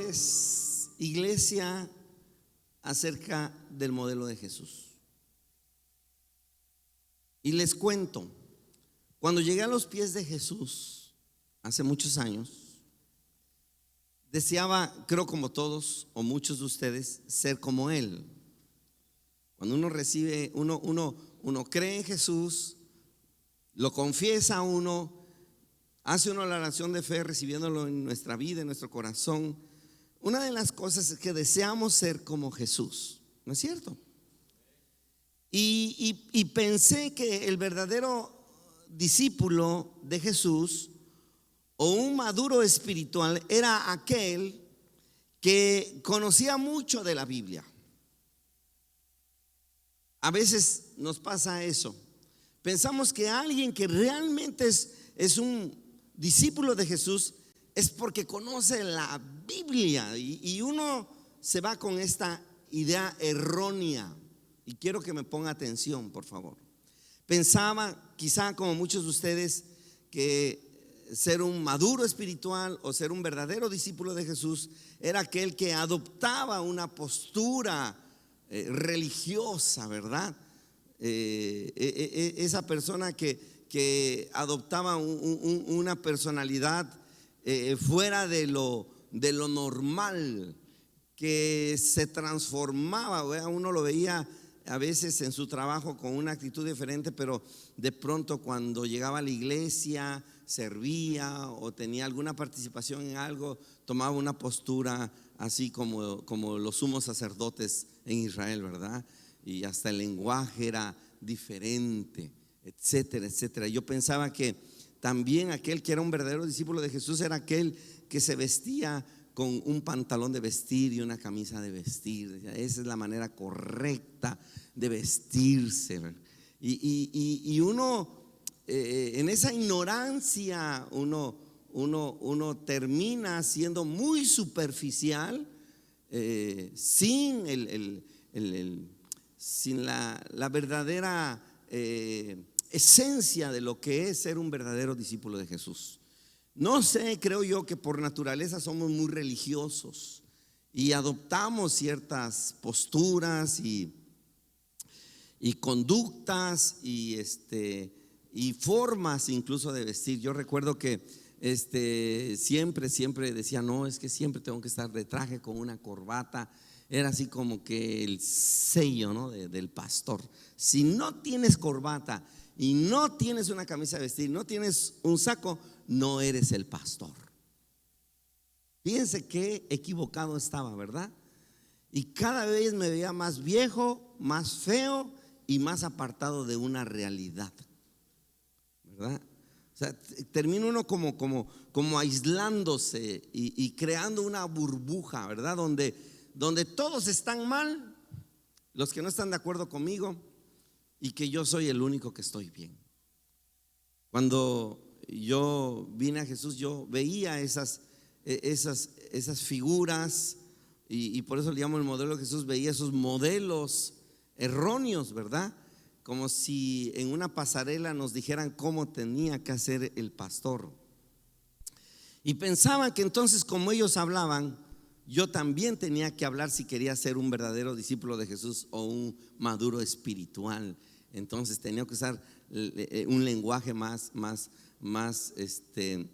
Valores, iglesia, acerca del modelo de Jesús. Y les cuento, cuando llegué a los pies de Jesús hace muchos años, deseaba, creo como todos o muchos de ustedes, ser como Él. Cuando uno recibe, uno cree en Jesús, lo confiesa uno, hace uno la oración de fe recibiéndolo en nuestra vida, en nuestro corazón. Una de las cosas es que deseamos ser como Jesús, ¿no es cierto? Y pensé que el verdadero discípulo de Jesús o un maduro espiritual era aquel que conocía mucho de la Biblia. A veces nos pasa eso. Pensamos que alguien que realmente es un discípulo de Jesús es porque conoce la Biblia, y uno se va con esta idea errónea. Y quiero que me ponga atención, por favor. Pensaba, quizá como muchos de ustedes, que ser un maduro espiritual o ser un verdadero discípulo de Jesús era aquel que adoptaba una postura religiosa, ¿verdad? Esa persona que adoptaba una personalidad fuera de lo normal, que se transformaba, ¿verdad? Uno lo veía a veces en su trabajo con una actitud diferente, pero de pronto cuando llegaba a la iglesia, servía o tenía alguna participación en algo, tomaba una postura así como los sumos sacerdotes en Israel, ¿verdad? Y hasta el lenguaje era diferente, etcétera, etcétera. Yo pensaba que también aquel que era un verdadero discípulo de Jesús era aquel que se vestía con un pantalón de vestir y una camisa de vestir. Esa es la manera correcta de vestirse. Y uno, en esa ignorancia, uno termina siendo muy superficial, sin la verdadera esencia de lo que es ser un verdadero discípulo de Jesús. No sé, creo yo que por naturaleza somos muy religiosos y adoptamos ciertas posturas y conductas y formas incluso de vestir. Yo recuerdo que siempre decía, no, es que siempre tengo que estar de traje con una corbata. Era así como que el sello, ¿no? del pastor. Si no tienes corbata y no tienes una camisa de vestir, no tienes un saco, no eres el pastor. Fíjense qué equivocado estaba, ¿verdad? Y cada vez me veía más viejo, más feo y más apartado de una realidad, ¿verdad? O sea, termina uno como aislándose y creando una burbuja, ¿verdad? Donde todos están mal, los que no están de acuerdo conmigo, y que yo soy el único que estoy bien. Cuando yo vine a Jesús, yo veía esas figuras, y por eso le llamo el modelo de Jesús. Veía esos modelos erróneos, ¿verdad? Como si en una pasarela nos dijeran cómo tenía que hacer el pastor. Y pensaba que entonces, como ellos hablaban, yo también tenía que hablar si quería ser un verdadero discípulo de Jesús o un maduro espiritual. Entonces tenía que usar un lenguaje más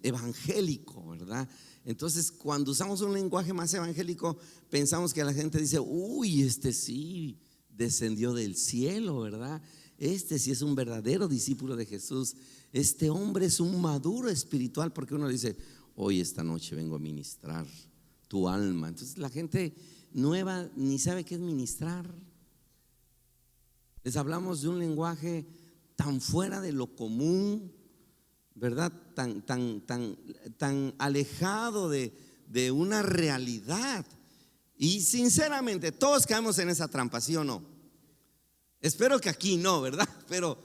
evangélico, ¿verdad? Entonces, cuando usamos un lenguaje más evangélico, pensamos que la gente dice, uy, sí descendió del cielo, ¿verdad? Sí es un verdadero discípulo de Jesús. Este hombre es un maduro espiritual, porque uno dice, hoy esta noche vengo a ministrar tu alma. Entonces la gente nueva ni sabe qué es ministrar. Les hablamos de un lenguaje tan fuera de lo común, ¿verdad? Tan alejado de una realidad. Y sinceramente, todos caemos en esa trampa, ¿sí o no? Espero que aquí no, ¿verdad? Pero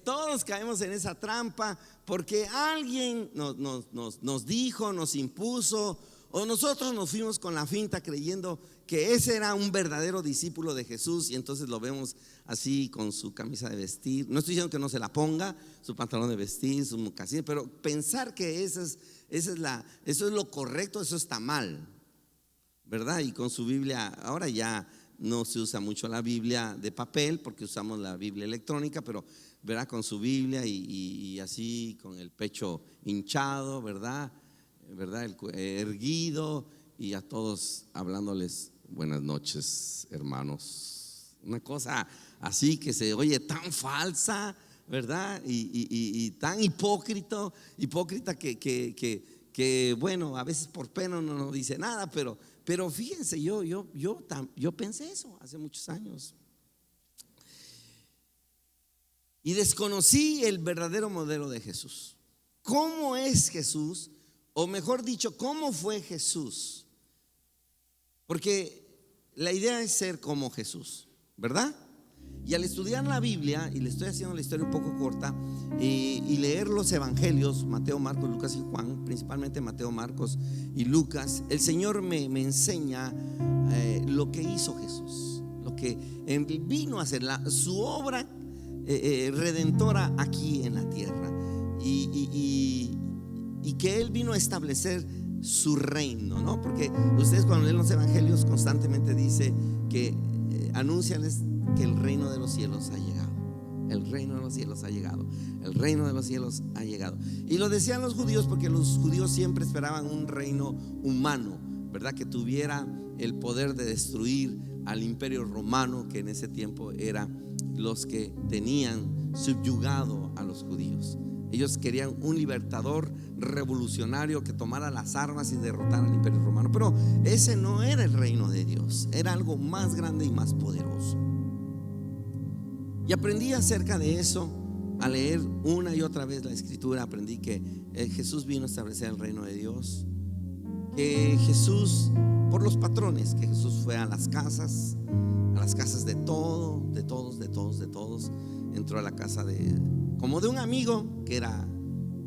todos caemos en esa trampa porque alguien nos dijo, nos impuso, o nosotros nos fuimos con la finta creyendo que ese era un verdadero discípulo de Jesús, y entonces lo vemos así con su camisa de vestir. No estoy diciendo que no se la ponga, su pantalón de vestir, su mocasín, pero pensar que eso es lo correcto, eso está mal. ¿verdad? Y con su Biblia, ahora ya no se usa mucho la Biblia de papel porque usamos la Biblia electrónica, pero ¿verdad? Con su Biblia y así con el pecho hinchado, ¿verdad? Erguido, y a todos hablándoles buenas noches, hermanos. Una cosa así que se oye tan falsa, ¿verdad? Y tan hipócrita que bueno, a veces por pena no nos dice nada, pero fíjense, yo pensé eso hace muchos años y desconocí el verdadero modelo de Jesús. ¿Cómo es Jesús? O mejor dicho, ¿cómo fue Jesús? Porque la idea es ser como Jesús, ¿verdad? Y al estudiar la Biblia, y le estoy haciendo la historia un poco corta, y leer los evangelios, Mateo, Marcos, Lucas y Juan, principalmente Mateo, Marcos y Lucas, el Señor me enseña lo que hizo Jesús, lo que vino a hacer, su obra redentora aquí en la tierra, y que Él vino a establecer su reino, ¿no? Porque ustedes cuando leen los evangelios constantemente dice que anuncianles que el reino de los cielos ha llegado. El reino de los cielos ha llegado. El reino de los cielos ha llegado. Y lo decían los judíos porque los judíos siempre esperaban un reino humano, ¿verdad? Que tuviera el poder de destruir al imperio romano, que en ese tiempo era los que tenían subyugado a los judíos. Ellos querían un libertador revolucionario que tomara las armas y derrotara al imperio romano. Pero ese no era el reino de Dios, era algo más grande y más poderoso. Y aprendí acerca de eso al leer una y otra vez la escritura. Aprendí que Jesús vino a establecer el reino de Dios, que Jesús, por los patrones, que Jesús fue a las casas de todos. Entró a la casa como de un amigo que era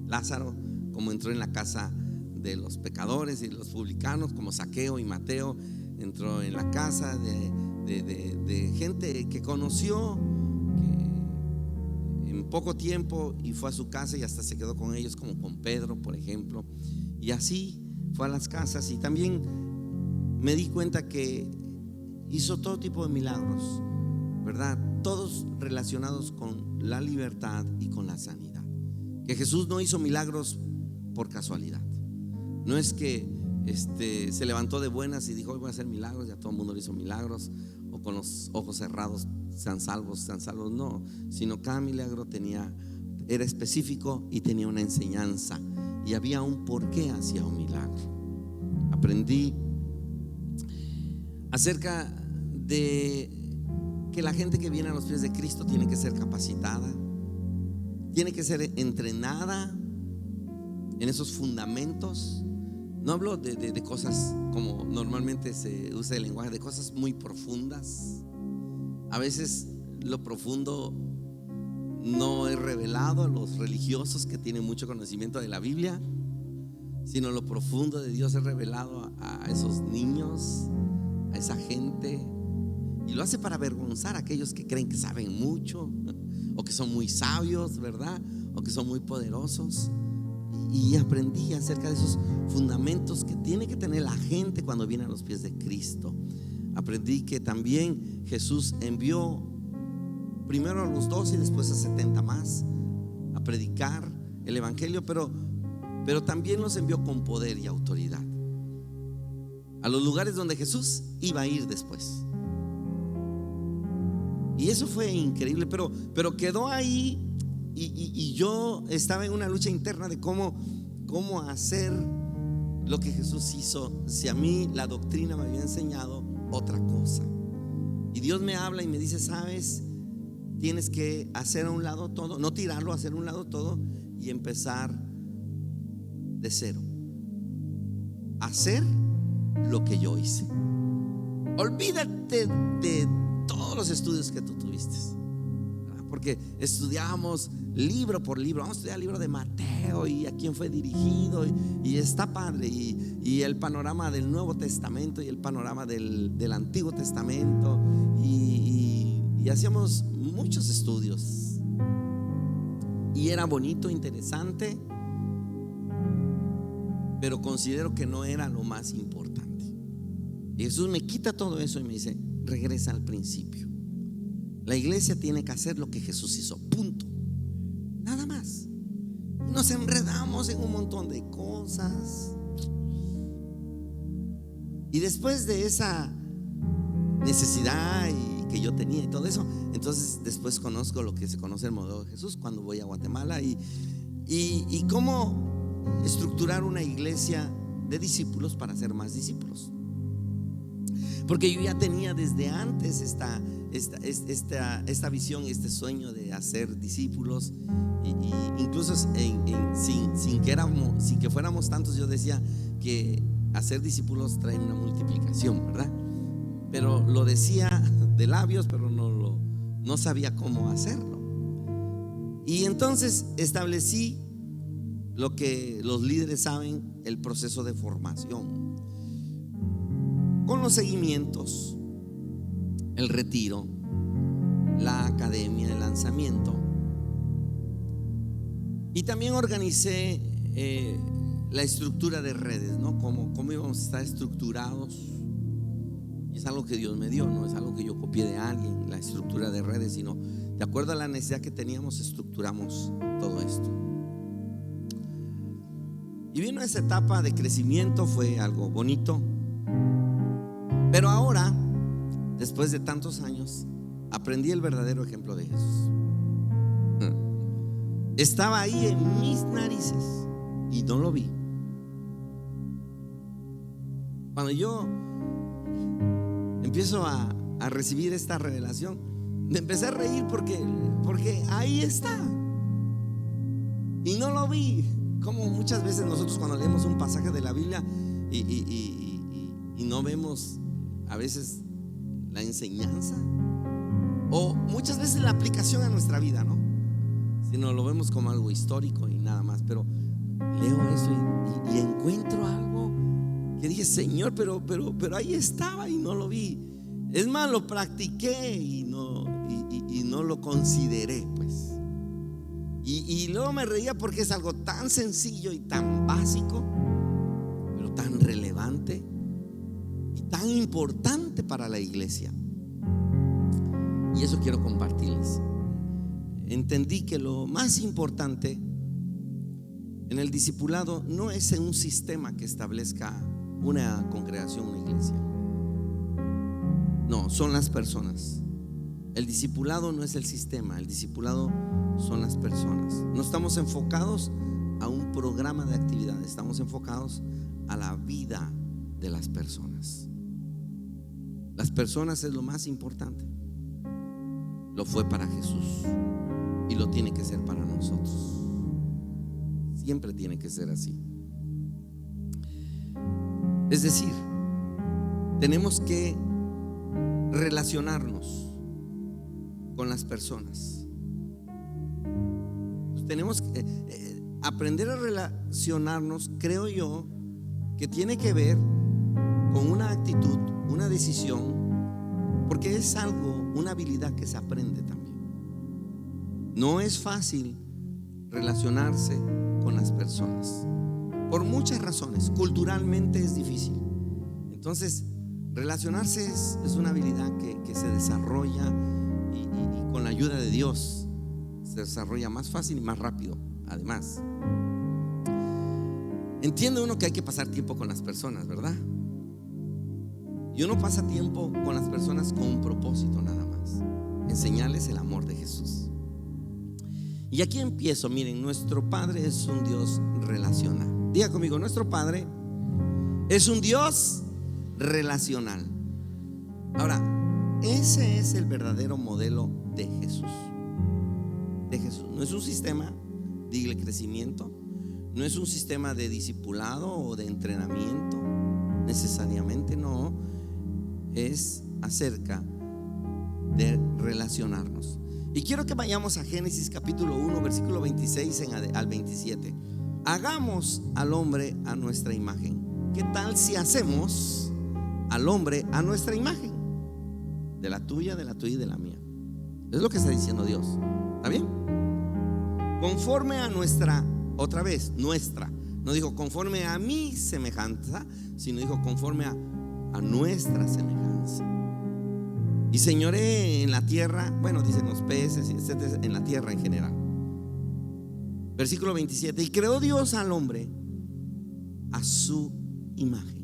Lázaro, como entró en la casa de los pecadores y los publicanos como Zaqueo y Mateo. Entró en la casa de gente que conoció en poco tiempo, y fue a su casa y hasta se quedó con ellos, como con Pedro, por ejemplo. Y así fue a las casas, y también me di cuenta que hizo todo tipo de milagros, ¿verdad? Todos relacionados con la libertad y con la sanidad. Que Jesús no hizo milagros por casualidad. No es que se levantó de buenas y dijo: hoy voy a hacer milagros, y a todo el mundo le hizo milagros, o con los ojos cerrados sean salvos. No, sino cada milagro era específico y tenía una enseñanza, y había un por qué hacía un milagro. Aprendí acerca de que la gente que viene a los pies de Cristo tiene que ser capacitada, tiene que ser entrenada en esos fundamentos. No hablo de cosas como normalmente se usa el lenguaje, de cosas muy profundas. A veces lo profundo no es revelado a los religiosos que tienen mucho conocimiento de la Biblia, sino lo profundo de Dios es revelado a esos niños, a esa gente, y lo hace para avergonzar a aquellos que creen que saben mucho, o que son muy sabios, ¿verdad? O que son muy poderosos. Y aprendí acerca de esos fundamentos que tiene que tener la gente cuando viene a los pies de Cristo. Aprendí que también Jesús envió primero a los 12 y después a 70 más a predicar el evangelio, pero también los envió con poder y autoridad a los lugares donde Jesús iba a ir después. Y eso fue increíble, pero quedó ahí. Y yo estaba en una lucha interna de cómo hacer lo que Jesús hizo, si a mí la doctrina me había enseñado otra cosa. Y Dios me habla y me dice: sabes, tienes que hacer a un lado todo, no tirarlo, hacer a un lado todo y empezar de cero. Hacer lo que yo hice. Olvídate de todos los estudios que tú tuviste, porque estudiamos libro por libro. Vamos a estudiar el libro de Mateo y a quién fue dirigido, y está padre, y el panorama del Nuevo Testamento y el panorama del Antiguo Testamento, y hacíamos muchos estudios, y era bonito, interesante, pero considero que no era lo más importante. Y Jesús me quita todo eso y me dice: regresa al principio. La iglesia tiene que hacer lo que Jesús hizo, punto, nada más. Y nos enredamos en un montón de cosas. Y después de esa necesidad que yo tenía y todo eso, entonces después conozco lo que se conoce el modelo de Jesús cuando voy a Guatemala y cómo estructurar una iglesia de discípulos para hacer más discípulos. Porque yo ya tenía desde antes esta visión, este sueño de hacer discípulos. Y incluso sin que fuéramos tantos, yo decía que hacer discípulos trae una multiplicación, ¿verdad? Pero lo decía de labios, pero no sabía cómo hacerlo. Y entonces establecí lo que los líderes saben, el proceso de formación, con los seguimientos, el retiro, la academia, el lanzamiento. Y también organicé la estructura de redes, ¿no? Cómo íbamos a estar estructurados. Y es algo que Dios me dio, no es algo que yo copié de alguien, la estructura de redes, sino de acuerdo a la necesidad que teníamos, estructuramos todo esto. Y vino esa etapa de crecimiento, fue algo bonito. Pero ahora, después de tantos años, aprendí el verdadero ejemplo de Jesús. Estaba ahí en mis narices y no lo vi. Cuando yo empiezo a recibir esta revelación, me empecé a reír porque ahí está y no lo vi. Como muchas veces nosotros cuando leemos un pasaje de la Biblia y no vemos a veces la enseñanza o muchas veces la aplicación a nuestra vida, ¿no? Sino lo vemos como algo histórico y nada más. Pero leo eso y encuentro algo que dije: Señor, pero ahí estaba y no lo vi. Es más, lo practiqué y no lo consideré, pues. Y luego me reía porque es algo tan sencillo y tan básico, pero tan relevante y tan importante para la iglesia. Y eso quiero compartirles. Entendí que lo más importante en el discipulado no es en un sistema que establezca una congregación, una iglesia. No, son las personas. El discipulado no es el sistema, el discipulado son las personas. No estamos enfocados a un programa de actividad, estamos enfocados a la vida de las personas. Las personas es lo más importante. Lo fue para Jesús y lo tiene que ser para nosotros. Siempre tiene que ser así. Es decir, tenemos que relacionarnos con las personas. Pues tenemos que aprender a relacionarnos, creo yo, que tiene que ver con una actitud, una decisión, porque es algo, una habilidad que se aprende también. No es fácil relacionarse con las personas por muchas razones. Culturalmente es difícil. Entonces, relacionarse es una habilidad que se desarrolla y con la ayuda de Dios se desarrolla más fácil y más rápido. Además, entiende uno que hay que pasar tiempo con las personas, ¿verdad? Y uno pasa tiempo con las personas con un propósito nada más: enseñarles el amor de Jesús. Y aquí empiezo. Miren, nuestro Padre es un Dios relacional. Diga conmigo: nuestro Padre es un Dios relacional. Ahora, ese es el verdadero modelo de Jesús. No es un sistema de crecimiento, no es un sistema de discipulado o de entrenamiento, necesariamente no. Es acerca de relacionarnos. Y quiero que vayamos a Génesis capítulo 1, versículo 26 al 27. Hagamos al hombre a nuestra imagen. ¿Qué tal si hacemos al hombre a nuestra imagen? De la tuya y de la mía. Es lo que está diciendo Dios. ¿Está bien? Conforme a nuestra, otra vez, nuestra. No dijo conforme a mi semejanza, sino dijo conforme a a nuestra semejanza. Y señoree en la tierra, bueno, dicen los peces, etcétera, en la tierra en general. Versículo 27. Y creó Dios al hombre a su imagen.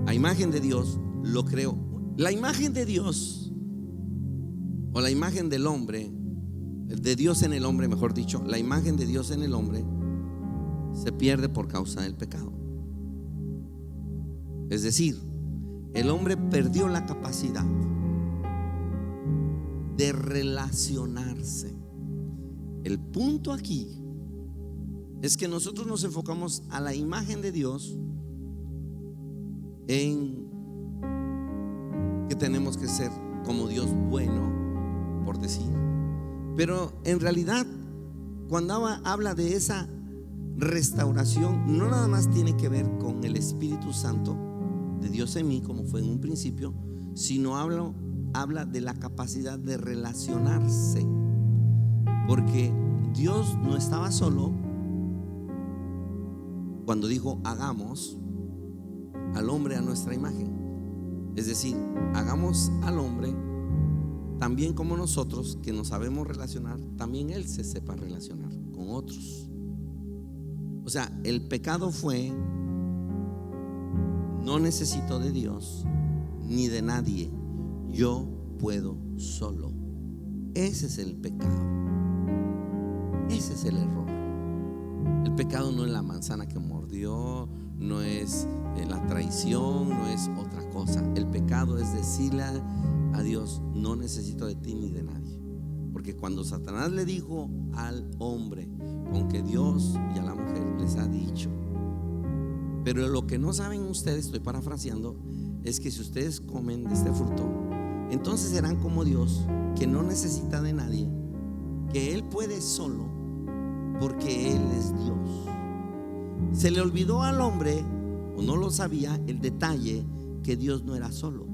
A imagen de Dios lo creó. La imagen de Dios, o la imagen del hombre, de Dios en el hombre, mejor dicho, la imagen de Dios en el hombre se pierde por causa del pecado. Es decir, el hombre perdió la capacidad de relacionarse. El punto aquí es que nosotros nos enfocamos a la imagen de Dios en que tenemos que ser como Dios bueno, por decir. Pero en realidad, cuando habla de esa restauración, no nada más tiene que ver con el Espíritu Santo de Dios en mí, como fue en un principio, sino habla de la capacidad de relacionarse. Porque Dios no estaba solo cuando dijo hagamos al hombre a nuestra imagen. Es decir, hagamos al hombre también como nosotros, que nos sabemos relacionar, también él se sepa relacionar con otros. O sea, el pecado fue: no necesito de Dios ni de nadie, yo puedo solo. Ese es el pecado. Ese es el error. El pecado no es la manzana que mordió, no es la traición, no es otra cosa. El pecado es decirle a Dios: no necesito de ti ni de nadie. Porque cuando Satanás le dijo al hombre con que Dios y a la mujer les ha dicho, pero lo que no saben ustedes, estoy parafraseando, es que si ustedes comen de este fruto, entonces serán como Dios, que no necesita de nadie, que Él puede solo, porque Él es Dios. Se le olvidó al hombre, o no lo sabía, el detalle que Dios no era solo,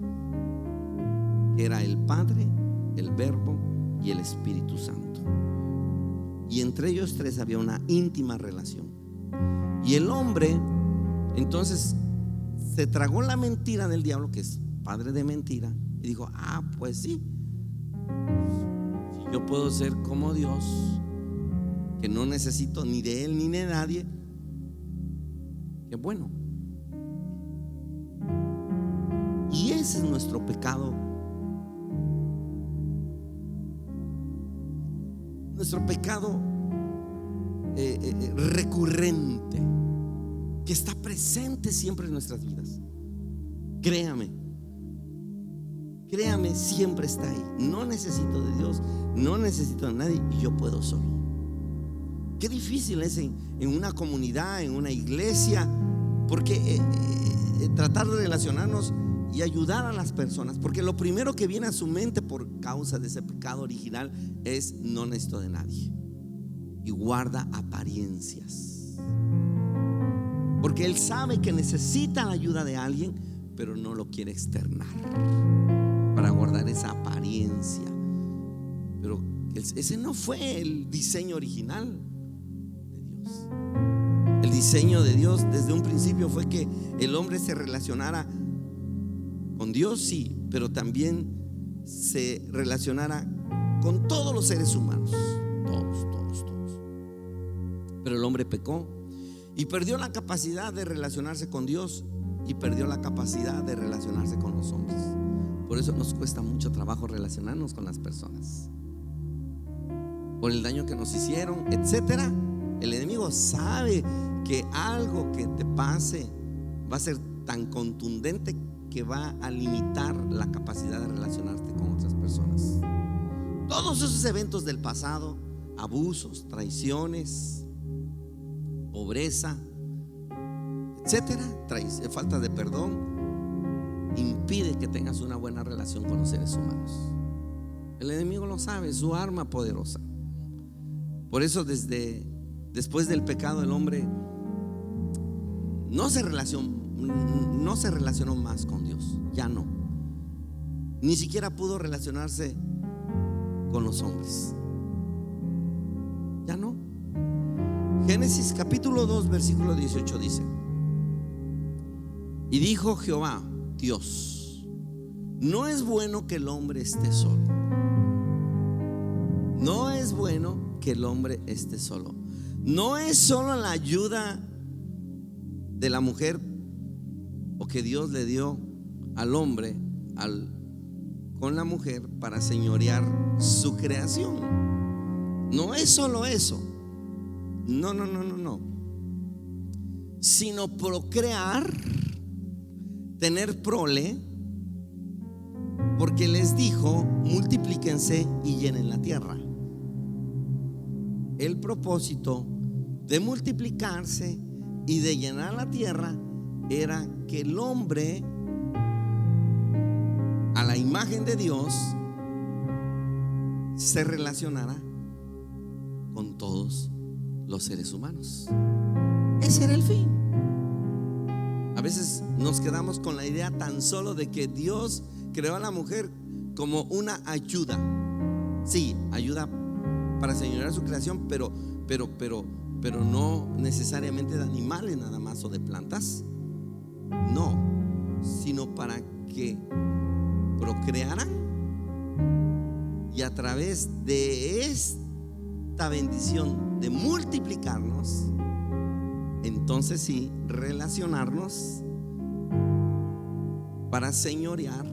era el Padre, el Verbo y el Espíritu Santo. Y entre ellos tres había una íntima relación. Y el hombre entonces se tragó la mentira del diablo, que es padre de mentira, y dijo: pues sí, yo puedo ser como Dios, que no necesito ni de él ni de nadie, qué bueno. Y ese es nuestro pecado. Nuestro pecado recurrente, que está presente siempre en nuestras vidas. Créame, siempre está ahí. No necesito de Dios, no necesito de nadie, y yo puedo solo. Qué difícil es en una comunidad, en una iglesia, porque tratar de relacionarnos y ayudar a las personas, porque lo primero que viene a su mente por causa de ese pecado original es: no necesito de nadie, y guarda apariencias, porque él sabe que necesita la ayuda de alguien, pero no lo quiere externar para guardar esa apariencia. Pero ese no fue el diseño original de Dios. El diseño de Dios desde un principio fue que el hombre se relacionara con Dios, sí, pero también se relacionara con todos los seres humanos, todos. Pero el hombre pecó y perdió la capacidad de relacionarse con Dios, y perdió la capacidad de relacionarse con los hombres. Por eso nos cuesta mucho trabajo relacionarnos con las personas, por el daño que nos hicieron, etcétera. El enemigo sabe que algo que te pase va a ser tan contundente que va a limitar la capacidad de relacionarte con otras personas. Todos esos eventos del pasado, abusos, traiciones, pobreza, etcétera, falta de perdón, impide que tengas una buena relación con los seres humanos. El enemigo lo sabe, es su arma poderosa. Por eso después del pecado, el hombre no se relacionó más con Dios, ya no. Ni siquiera pudo relacionarse con los hombres, ya no. Génesis capítulo 2 versículo 18 dice: Y dijo Jehová, Dios, no es bueno que el hombre esté solo. No es bueno que el hombre esté solo. No es solo la ayuda de la mujer o que Dios le dio al hombre con la mujer para señorear su creación. No es solo eso. No. Sino procrear, tener prole, porque les dijo: multiplíquense y llenen la tierra. El propósito de multiplicarse y de llenar la tierra era que el hombre, a la imagen de Dios, se relacionara con todos los seres humanos. Ese era el fin. A veces nos quedamos con la idea tan solo de que Dios creó a la mujer como una ayuda. Sí, ayuda para señorear su creación, pero no necesariamente de animales nada más o de plantas. No, sino para que procrearan, y a través de esta bendición de multiplicarnos, entonces sí, relacionarnos para señorear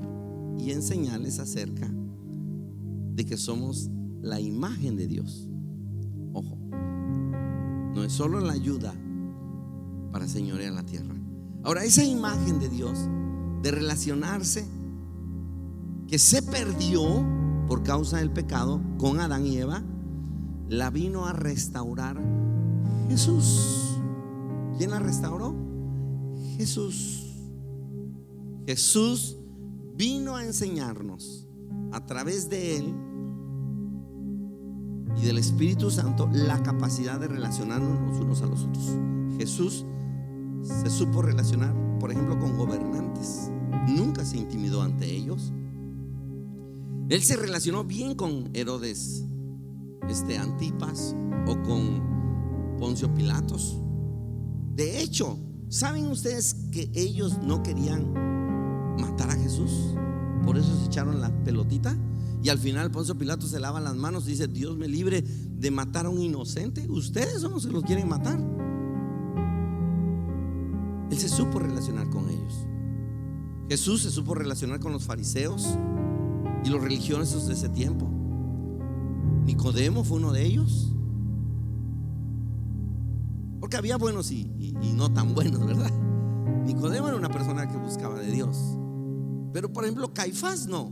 y enseñarles acerca de que somos la imagen de Dios. Ojo, no es solo la ayuda para señorear la tierra. Ahora, esa imagen de Dios, de relacionarse, que se perdió por causa del pecado con Adán y Eva, la vino a restaurar Jesús. ¿Quién la restauró? Jesús. Jesús vino a enseñarnos a través de Él y del Espíritu Santo la capacidad de relacionarnos los unos a los otros. Jesús se supo relacionar, por ejemplo, con gobernantes. Nunca se intimidó ante ellos. Él se relacionó bien con Herodes Antipas o con Poncio Pilatos. De hecho, ¿saben ustedes que ellos no querían matar a Jesús? Por eso se echaron la pelotita. Y al final Poncio Pilato se lava las manos y dice: Dios me libre de matar a un inocente. Ustedes son los que los quieren matar. Él se supo relacionar con ellos. Jesús se supo relacionar con los fariseos y los religiosos de ese tiempo. Nicodemo fue uno de ellos. Porque había buenos y no tan buenos, ¿verdad? Nicodemo era una persona que buscaba de Dios. Pero por ejemplo Caifás no.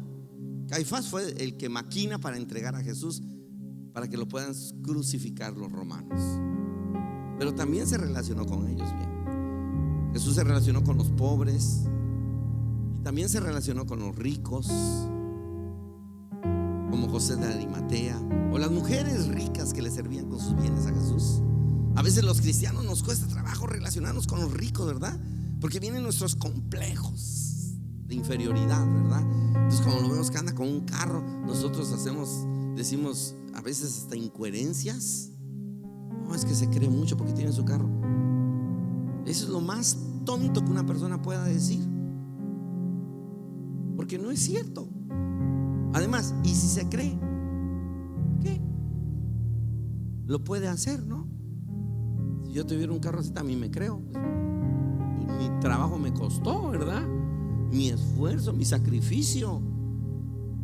Caifás fue el que maquina para entregar a Jesús para que lo puedan crucificar los romanos. Pero también se relacionó con ellos bien. Jesús se relacionó con los pobres y también se relacionó con los ricos, como José de Arimatea, o las mujeres ricas que le servían con sus bienes a Jesús. A veces los cristianos nos cuesta trabajo relacionarnos con los ricos, ¿verdad? Porque vienen nuestros complejos de inferioridad, ¿verdad? Entonces cuando lo vemos que anda con un carro, nosotros decimos a veces hasta incoherencias. No, es que se cree mucho porque tiene su carro. Eso es lo más tonto que una persona pueda decir, porque no es cierto. Además, ¿y si se cree? ¿Qué? Lo puede hacer, ¿no? Si yo tuviera un carro así también me creo. Mi trabajo me costó, ¿verdad? Mi esfuerzo, mi sacrificio.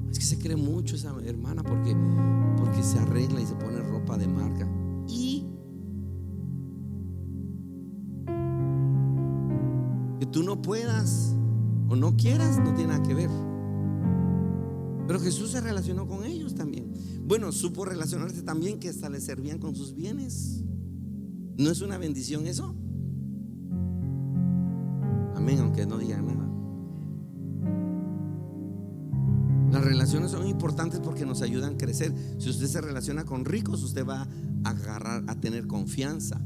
Es que se cree mucho esa hermana porque se arregla y se pone ropa de marca. Y que tú no puedas o no quieras no tiene nada que ver. Pero Jesús se relacionó con ellos también. Bueno, supo relacionarse también que hasta les servían con sus bienes. ¿No es una bendición eso? Amén, aunque no digan nada. Las relaciones son importantes porque nos ayudan a crecer. Si usted se relaciona con ricos, usted va a tener confianza.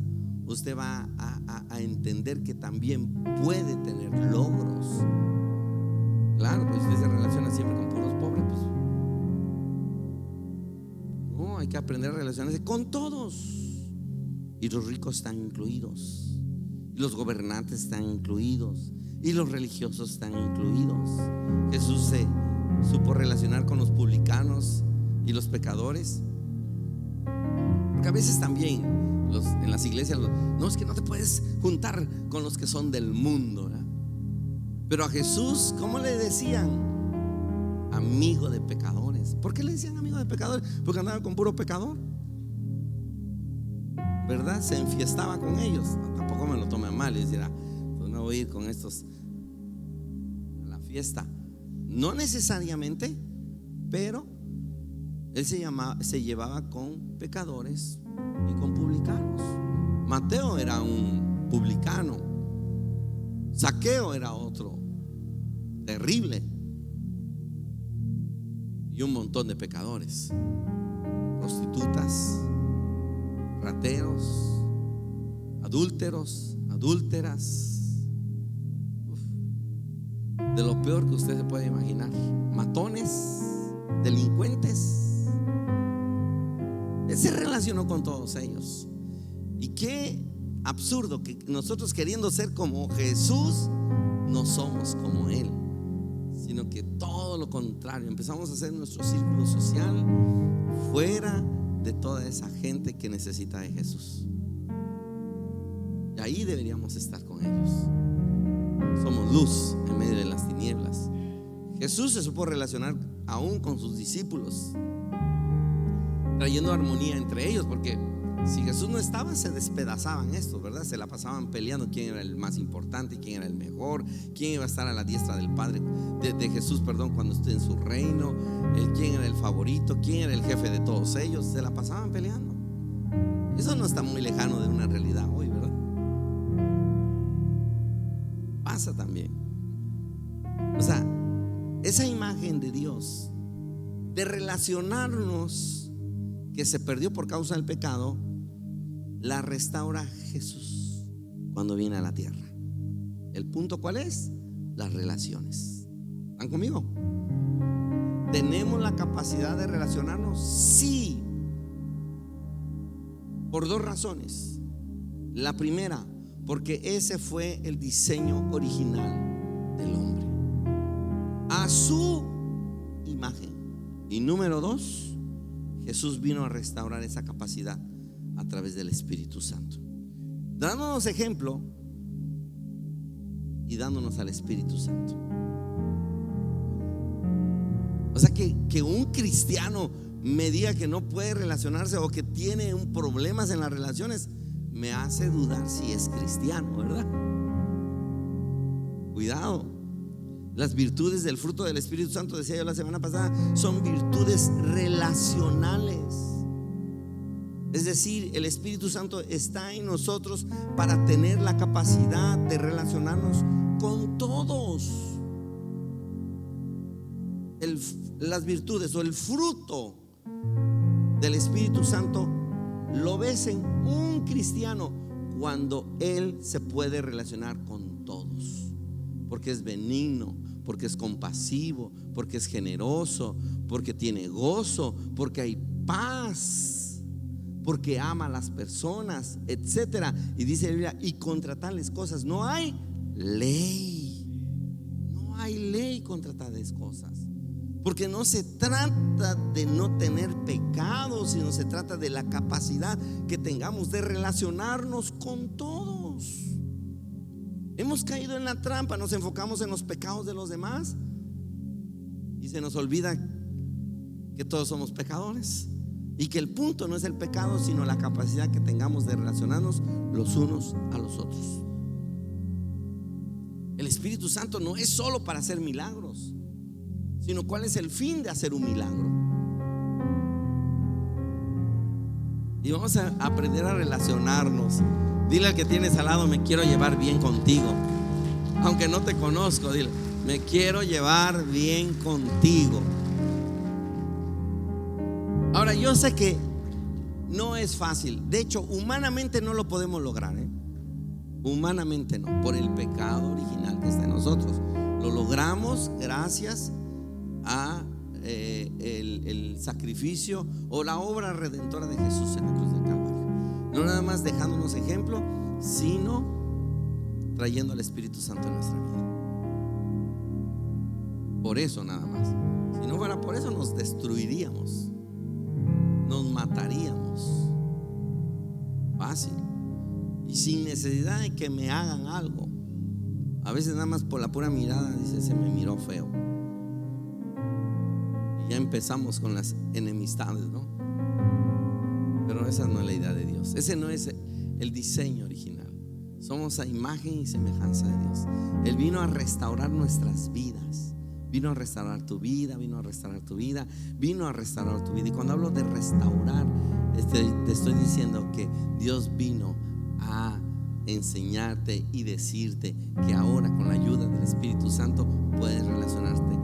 Usted va a entender que también puede tener logros. Claro, pues usted se relaciona siempre con puros pobres, pues. No, hay que aprender a relacionarse con todos. Y los ricos están incluidos, y los gobernantes están incluidos. y los religiosos están incluidos. Jesús se supo relacionar con los publicanos y los pecadores, porque a veces también en las iglesias no, es que no te puedes juntar con los que son del mundo, ¿verdad? Pero a Jesús, ¿cómo le decían? Amigo de pecadores. ¿Por qué le decían amigo de pecadores? Porque andaba con puro pecador, ¿verdad? Se enfiestaba con ellos. No, tampoco me lo tome mal y decir, pues me voy a ir con estos a la fiesta. No necesariamente, pero él se llevaba con pecadores y con publicanos. Mateo era un publicano, Zaqueo era otro terrible, y un montón de pecadores, prostitutas, rateros, adúlteros, adúlteras, de lo peor que usted se puede imaginar, matones, delincuentes. Él se relacionó con todos ellos. Y qué absurdo que nosotros, queriendo ser como Jesús, no somos como Él, sino que todo lo contrario, empezamos a hacer nuestro círculo social fuera de toda esa gente que necesita de Jesús. Y ahí deberíamos estar con ellos. Somos luz en medio de las tinieblas. Jesús se supo relacionar aún con sus discípulos, trayendo armonía entre ellos, porque si Jesús no estaba, se despedazaban estos, ¿verdad? Se la pasaban peleando quién era el más importante, quién era el mejor, quién iba a estar a la diestra del Padre, de Jesús, perdón, cuando esté en su reino, quién era el favorito, quién era el jefe de todos ellos. Se la pasaban peleando. Eso no está muy lejano de una realidad hoy, ¿verdad? Pasa también. O sea, esa imagen de Dios, de relacionarnos, que se perdió por causa del pecado, la restaura Jesús cuando viene a la tierra. ¿El punto cuál es? Las relaciones. ¿Están conmigo? ¿Tenemos la capacidad de relacionarnos? Sí, por dos razones. La primera, porque ese fue el diseño original del hombre, a su imagen. Y número dos, Jesús vino a restaurar esa capacidad a través del Espíritu Santo, dándonos ejemplo y dándonos al Espíritu Santo. O sea que un cristiano me diga que no puede relacionarse o que tiene problemas en las relaciones, me hace dudar si es cristiano, ¿verdad? Cuidado. Las virtudes del fruto del Espíritu Santo, decía yo la semana pasada, son virtudes relacionales. Es decir, el Espíritu Santo está en nosotros para tener la capacidad de relacionarnos con todos. Las virtudes o el fruto del Espíritu Santo lo ves en un cristiano cuando él se puede relacionar con todos, porque es benigno, porque es compasivo, porque es generoso, porque tiene gozo, porque hay paz, porque ama a las personas, etcétera. Y dice la Biblia, y contra tales cosas no hay ley. No hay ley contra tales cosas, porque no se trata de no tener pecado, sino se trata de la capacidad que tengamos de relacionarnos con todos. Hemos caído en la trampa, nos enfocamos en los pecados de los demás y se nos olvida que todos somos pecadores y que el punto no es el pecado, sino la capacidad que tengamos de relacionarnos los unos a los otros. El Espíritu Santo no es solo para hacer milagros, sino cuál es el fin de hacer un milagro. Y vamos a aprender a relacionarnos. Dile al que tienes al lado, me quiero llevar bien contigo. Aunque no te conozco, dile, me quiero llevar bien contigo. Ahora, yo sé que no es fácil. De hecho, humanamente no lo podemos lograr, Humanamente no, por el pecado original que está en nosotros. Lo logramos gracias a el sacrificio o la obra redentora de Jesús en la cruz del Calvario. No nada más dejándonos ejemplo, sino trayendo al Espíritu Santo en nuestra vida. Por eso nada más. Si no fuera por eso, nos destruiríamos, nos mataríamos fácil y sin necesidad de que me hagan algo. A veces nada más por la pura mirada dice: se me miró feo. Y ya empezamos con las enemistades, ¿no? Pero esa no es la idea de Dios. Ese no es el diseño original. Somos a imagen y semejanza de Dios. Él vino a restaurar nuestras vidas. Vino a restaurar tu vida, vino a restaurar tu vida, vino a restaurar tu vida. Y cuando hablo de restaurar, te estoy diciendo que Dios vino a enseñarte y decirte que ahora, con la ayuda del Espíritu Santo, puedes relacionarte